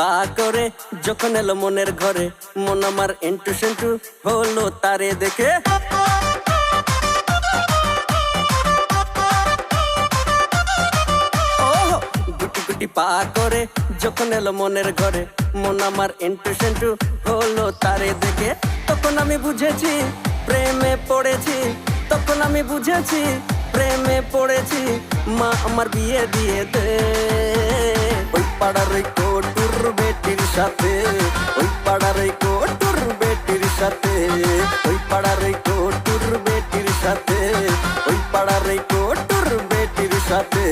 পা করে যখন এলো মনের ঘরে, মন আমার এন্টু সেন্টু হলো তারে দেখে। গুটি গুটি পা করে যখন এলো মনের ঘরে, মন আমার এন্টু সেন্টু হলো তারে দেখে। তখন আমি বুঝেছি প্রেমে পড়েছি, তখন আমি বুঝেছি প্রেমে পড়েছি। মা আমার বিয়ে দিয়ে দে ওই পাড়ার ওই কটুর বেটির সাথে, ওই পাড়ার ওই কটুর বেটির সাথে, ওই পাড়ার ওই কটুর বেটির সাথে, ওই পাড়ার ওই কটুর বেটির সাথে।